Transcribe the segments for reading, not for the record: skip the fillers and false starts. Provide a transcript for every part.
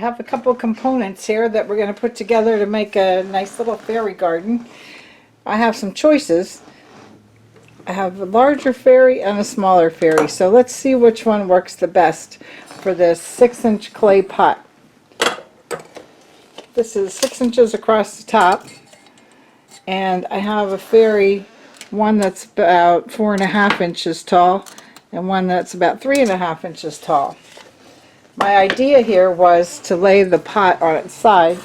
have a couple components here that we're going to put together to make a nice little fairy garden. I have some choices. I have a larger fairy and a smaller fairy, so let's see which one works the best for this 6-inch clay pot. This is 6 inches across the top, and I have a fairy, one that's about 4.5 inches tall and one that's about 3.5 inches tall. My idea here was to lay the pot on its side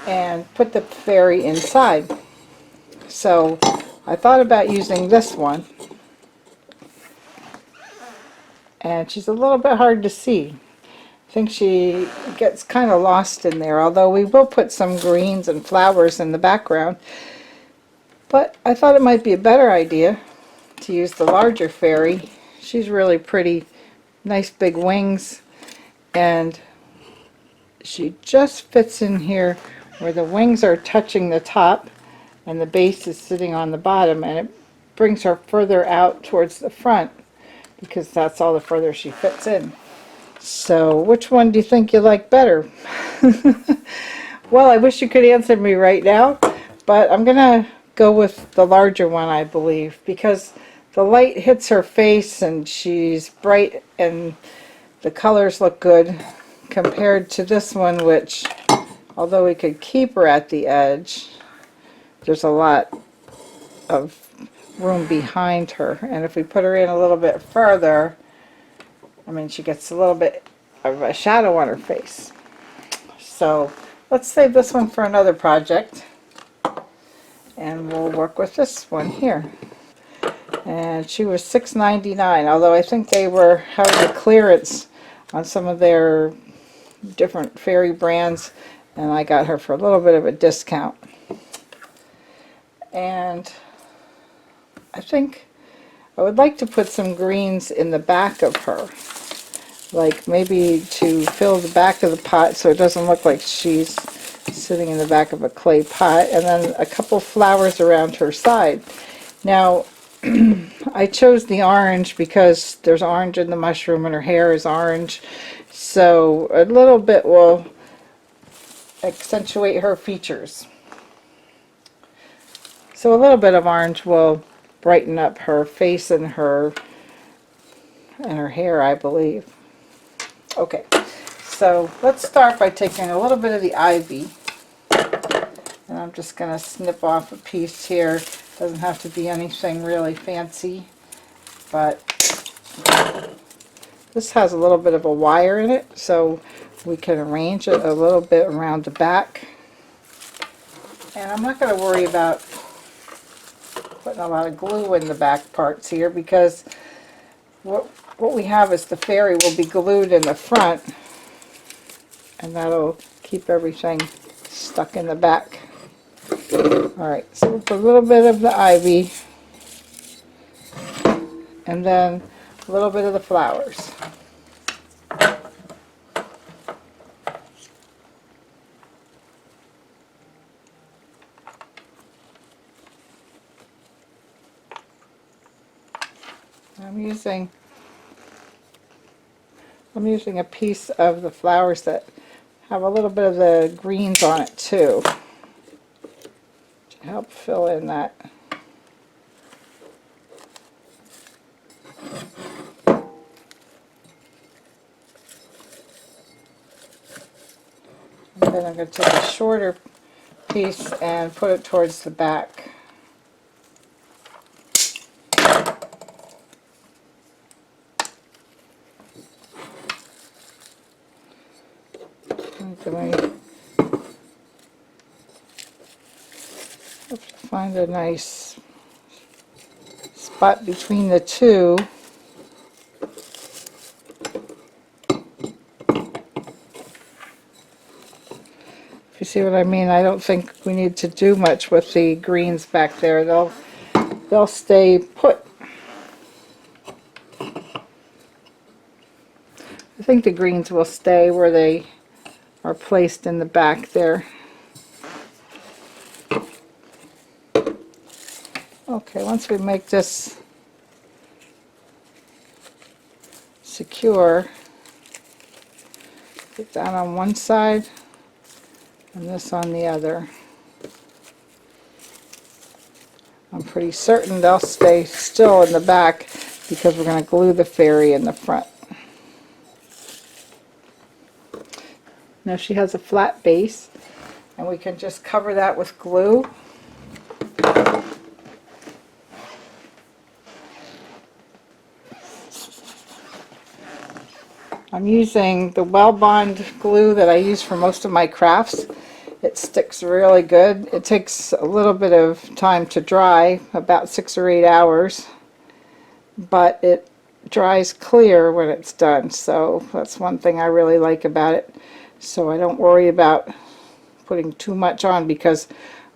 and put the fairy inside. So I thought about using this one, and she's a little bit hard to see. I think she gets kind of lost in there, although we will put some greens and flowers in the background. But I thought it might be a better idea to use the larger fairy. She's really pretty, nice big wings, and she just fits in here where the wings are touching the top and the base is sitting on the bottom, and it brings her further out towards the front because that's all the further she fits in. So which one do you think you like better? Well, I wish you could answer me right now, but I'm gonna go with the larger one, I believe, because the light hits her face and she's bright and the colors look good compared to this one, which, although we could keep her at the edge, there's a lot of room behind her, and if we put her in a little bit further, I mean, she gets a little bit of a shadow on her face. So let's save this one for another project, and we'll work with this one here. And she was $6.99, although I think they were having a clearance on some of their different fairy brands, and I got her for a little bit of a discount. And I think I would like to put some greens in the back of her, like maybe to fill the back of the pot so it doesn't look like she's sitting in the back of a clay pot, and then a couple flowers around her side. Now I chose the orange because there's orange in the mushroom and her hair is orange, so a little bit will accentuate her features. So a little bit of orange will brighten up her face and her hair, I believe. Okay, so let's start by taking a little bit of the ivy, and I'm just going to snip off a piece here. Doesn't have to be anything really fancy, but this has a little bit of a wire in it, so we can arrange it a little bit around the back. And I'm not going to worry about putting a lot of glue in the back parts here, because what we have is the fairy will be glued in the front, and that'll keep everything stuck in the back. Alright, so we'll put a little bit of the ivy, and then a little bit of the flowers. I'm using a piece of the flowers that have a little bit of the greens on it too, to help fill in that. And then I'm going to take a shorter piece and put it towards the back. Find a nice spot between the two. If you see what I mean, I don't think we need to do much with the greens back there. They'll stay put. I think the greens will stay where they are placed in the back there. Okay, once we make this secure, Get that on one side and this on the other. I'm pretty certain they'll stay still in the back because we're going to glue the fairy in the front. Now she has a flat base, and we can just cover that with glue. I'm using the Well Bond glue that I use for most of my crafts. It sticks really good. It takes a little bit of time to dry, about 6 or 8 hours, but it dries clear when it's done, so that's one thing I really like about it. So I don't worry about putting too much on because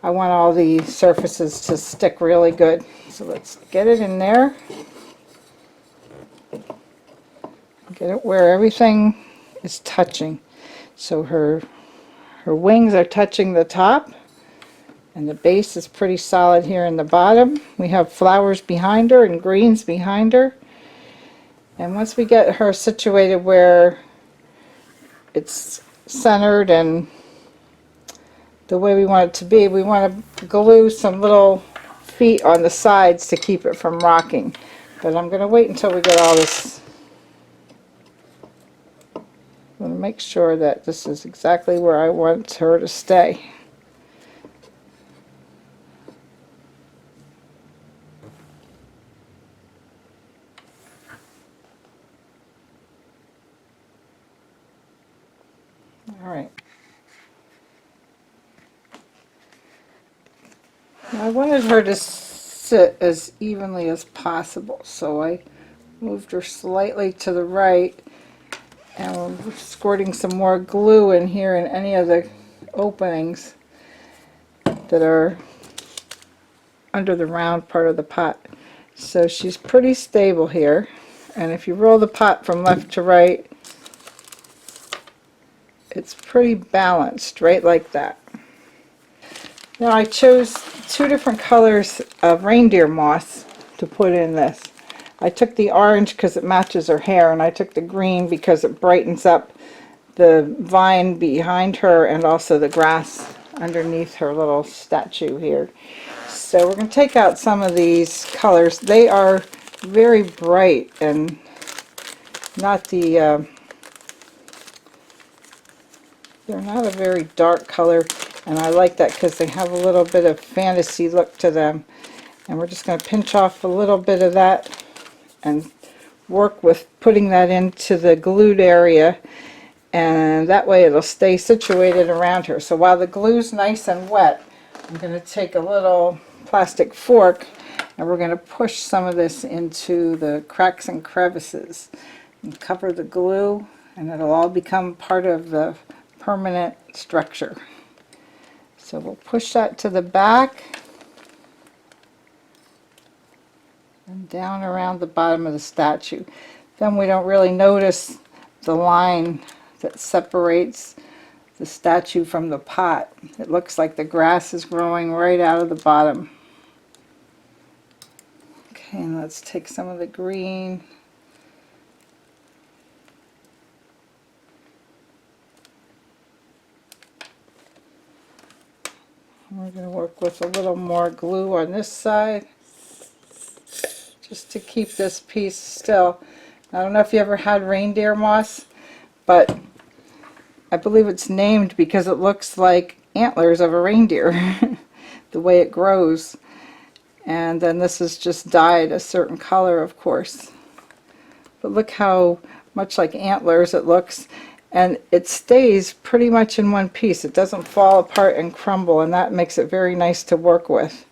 I want all the surfaces to stick really good. So let's get it in there. Get it where everything is touching. So her wings are touching the top, and the base is pretty solid here in the bottom. We have flowers behind her and greens behind her. And once we get her situated where it's centered and the way we want it to be, we want to glue some little feet on the sides to keep it from rocking. But I'm going to wait until we get all this. I'm going to make sure that this is exactly where I want her to stay. All right. Now I wanted her to sit as evenly as possible, so I moved her slightly to the right, and we're squirting some more glue in here in any of the openings that are under the round part of the pot. So she's pretty stable here, and if you roll the pot from left to right, it's pretty balanced, right like that. Now I chose 2 different colors of reindeer moss to put in this. I took the orange because it matches her hair, and I took the green because it brightens up the vine behind her and also the grass underneath her little statue here. So we're going to take out some of these colors. They are very bright and not the they're not a very dark color, and I like that because they have a little bit of fantasy look to them. And we're just going to pinch off a little bit of that and work with putting that into the glued area, and that way it'll stay situated around her. So while the glue's nice and wet, I'm going to take a little plastic fork and we're going to push some of this into the cracks and crevices and cover the glue, and it'll all become part of the permanent structure. So we'll push that to the back and down around the bottom of the statue. Then we don't really notice the line that separates the statue from the pot. It looks like the grass is growing right out of the bottom. Okay, and let's take some of the green. We're going to work with a little more glue on this side just to keep this piece still. I don't know if you ever had reindeer moss, but I believe it's named because it looks like antlers of a reindeer, the way it grows. And then this is just dyed a certain color, of course. But look how much like antlers it looks. And it stays pretty much in one piece. It doesn't fall apart and crumble, and that makes it very nice to work with.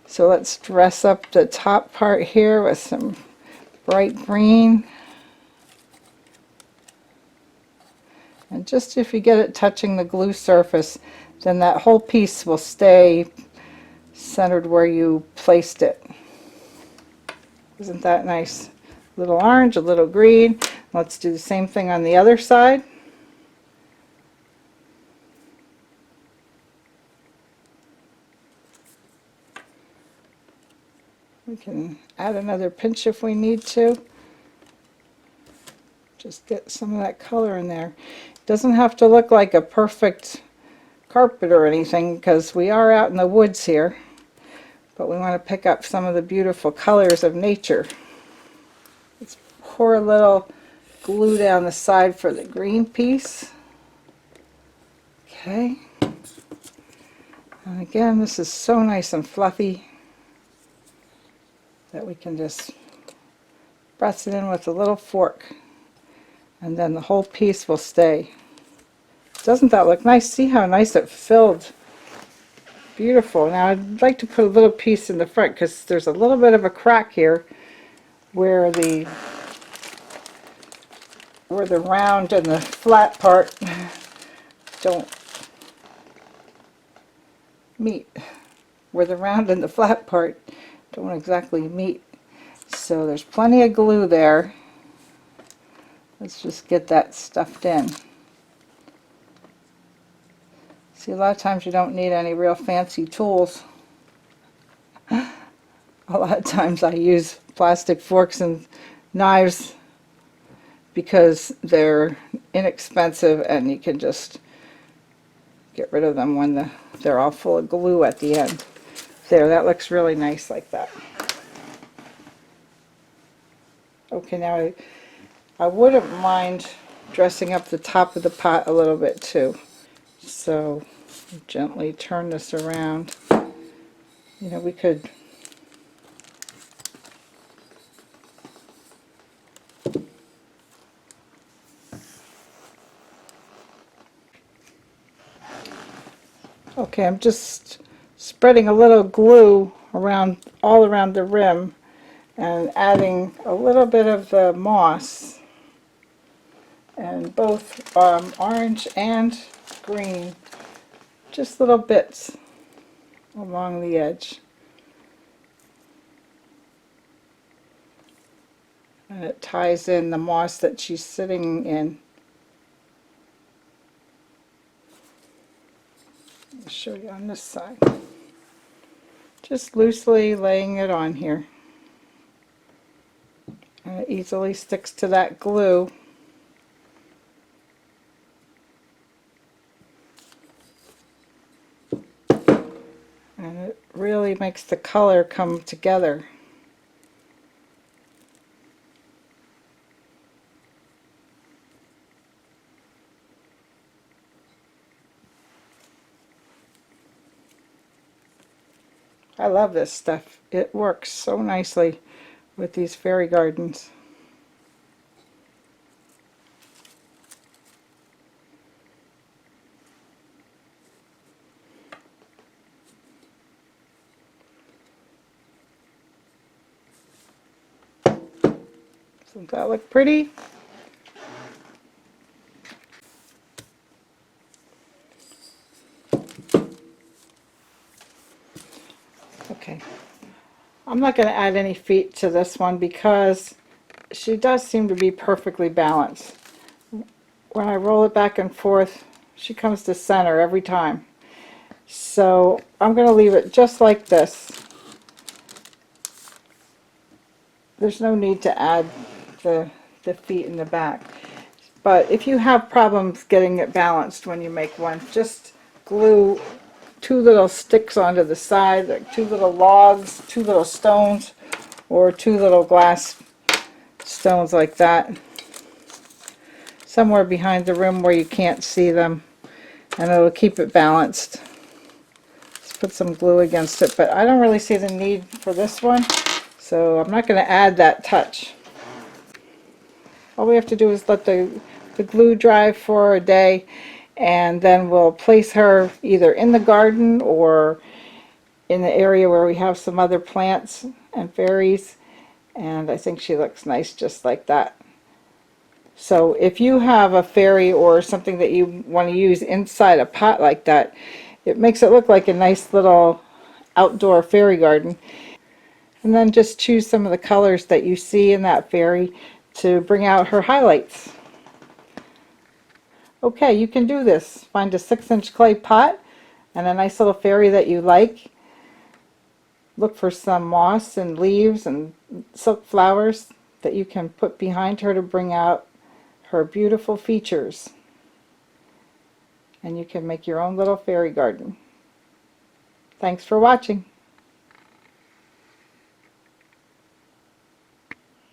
So let's dress up the top part here with some bright green. And just if you get it touching the glue surface, then that whole piece will stay centered where you placed it. Isn't that nice? A little orange, a little green. Let's do the same thing on the other side. We can add another pinch if we need to. Just get some of that color in there. Doesn't have to look like a perfect carpet or anything because we are out in the woods here, but we want to pick up some of the beautiful colors of nature. Let's pour a little glue down the side for the green piece. Okay. And again, this is so nice and fluffy that we can just press it in with a little fork, and then the whole piece will stay. Doesn't that look nice? See how nice it filled? Beautiful. Now I'd like to put a little piece in the front because there's a little bit of a crack here where the round and the flat part don't meet. Where the round and the flat part don't exactly meet. So there's plenty of glue there. Let's just get that stuffed in. See, a lot of times you don't need any real fancy tools. A lot of times I use plastic forks and knives because they're inexpensive and you can just get rid of them when they're all full of glue at the end. There, that looks really nice like that. Okay, now I wouldn't mind dressing up the top of the pot a little bit too. So gently turn this around. You know, we could okay, I'm just spreading a little glue around all around the rim and adding a little bit of the moss, and both orange and green, just little bits along the edge. And it ties in the moss that she's sitting in. I'll show you on this side. Just loosely laying it on here. And it easily sticks to that glue. And it really makes the color come together. I love this stuff. It works so nicely with these fairy gardens. Doesn't that look pretty? Okay. I'm not going to add any feet to this one because she does seem to be perfectly balanced. When I roll it back and forth, she comes to center every time. So I'm going to leave it just like this. There's no need to add the feet in the back. But if you have problems getting it balanced when you make one, just glue two little sticks onto the side, like two little logs, two little stones, or two little glass stones like that, somewhere behind the rim where you can't see them, and it'll keep it balanced. Let's put some glue against it, but I don't really see the need for this one, so I'm not going to add that touch. All we have to do is let the glue dry for a day, and then we'll place her either in the garden or in the area where we have some other plants and fairies, and I think she looks nice just like that. So if you have a fairy or something that you want to use inside a pot like that, it makes it look like a nice little outdoor fairy garden. And then just choose some of the colors that you see in that fairy to bring out her highlights. Okay, you can do this. Find a 6-inch clay pot and a nice little fairy that you like. Look for some moss and leaves and silk flowers that you can put behind her to bring out her beautiful features. And you can make your own little fairy garden. Thanks for watching.